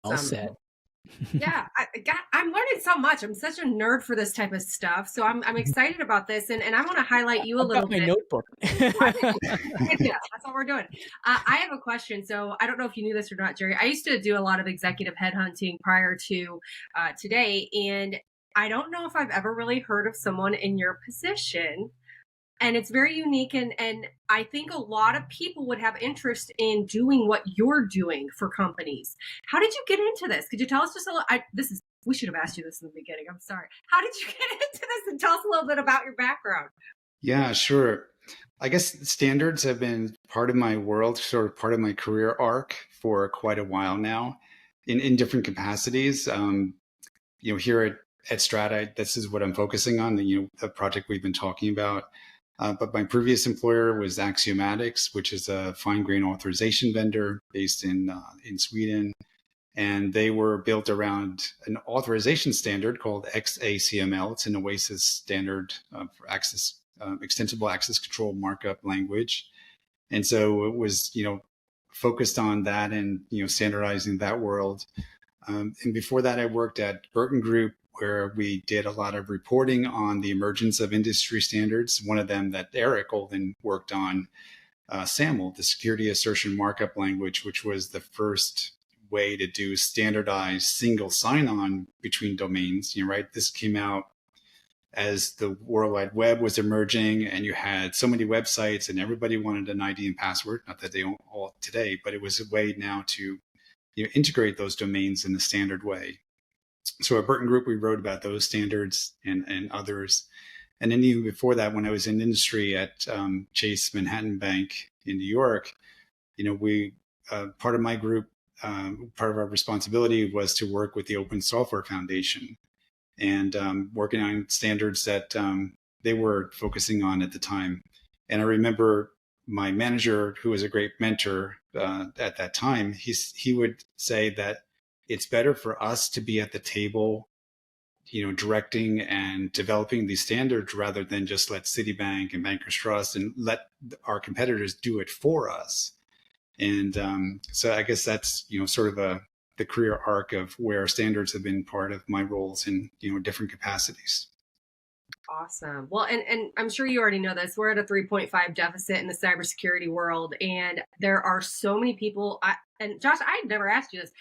Well said. Awesome. Yeah, I'm learning so much. I'm such a nerd for this type of stuff. So I'm excited about this. And I want to highlight you a I've got little my bit. notebook. Yeah, that's what we're doing. I have a question. So I don't know if you knew this or not, Gerry. I used to do a lot of executive headhunting prior to today. And I don't know if I've ever really heard of someone in your position, and it's very unique, and I think a lot of people would have interest in doing what you're doing for companies. How did you get into this? Could you tell us just a little? We should have asked you this in the beginning. I'm sorry. How did you get into this, and tell us a little bit about your background? Yeah, sure. I guess standards have been part of my world, sort of part of my career arc for quite a while now, in different capacities. Here at Strata, this is what I'm focusing on. The project we've been talking about. But my previous employer was Axiomatics, which is a fine grain authorization vendor based in Sweden, and they were built around an authorization standard called XACML. It's an OASIS standard for access, extensible access control markup language, and so it was focused on that and standardizing that world. And before that, I worked at Burton Group, where we did a lot of reporting on the emergence of industry standards. One of them that Eric Olden worked on, SAML, the Security Assertion Markup Language, which was the first way to do standardized single sign-on between domains. Right? This came out as the World Wide Web was emerging, and you had so many websites, and everybody wanted an ID and password. Not that they don't all today, but it was a way now to integrate those domains in a standard way. So at Burton Group, we wrote about those standards and others. And then even before that, when I was in industry at Chase Manhattan Bank in New York, we part of my group, part of our responsibility was to work with the Open Software Foundation and working on standards that they were focusing on at the time. And I remember my manager, who was a great mentor at that time, he would say that it's better for us to be at the table, directing and developing these standards rather than just let Citibank and Bankers Trust and let our competitors do it for us. And so I guess that's, sort of the career arc of where standards have been part of my roles in, different capacities. Awesome. Well, and I'm sure you already know this. We're at a 3.5 deficit in the cybersecurity world, and there are so many people. And Josh, I had never asked you this.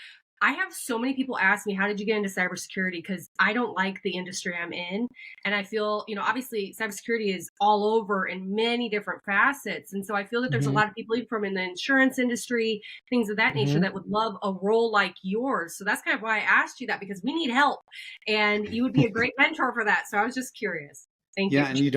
I have so many people ask me, how did you get into cybersecurity? Because I don't like the industry I'm in. And I feel, obviously cybersecurity is all over in many different facets. And so I feel that there's a lot of people even from in the insurance industry, things of that nature, that would love a role like yours. So that's kind of why I asked you that, because we need help and you would be a great mentor for that. So I was just curious. Thank you. Yeah, and you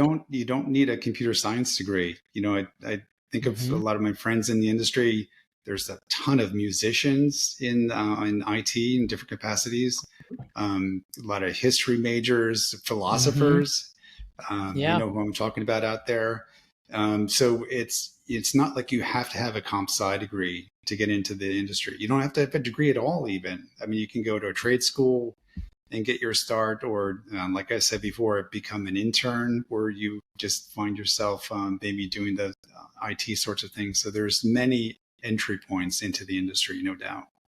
don't need a computer science degree. I think of a lot of my friends in the industry. There's a ton of musicians in IT in different capacities. A lot of history majors, philosophers. You know who I'm talking about out there. So it's not like you have to have a comp sci degree to get into the industry. You don't have to have a degree at all, even. I mean, you can go to a trade school and get your start, or like I said before, become an intern, where you just find yourself maybe doing the IT sorts of things. So there's many entry points into the industry, no doubt.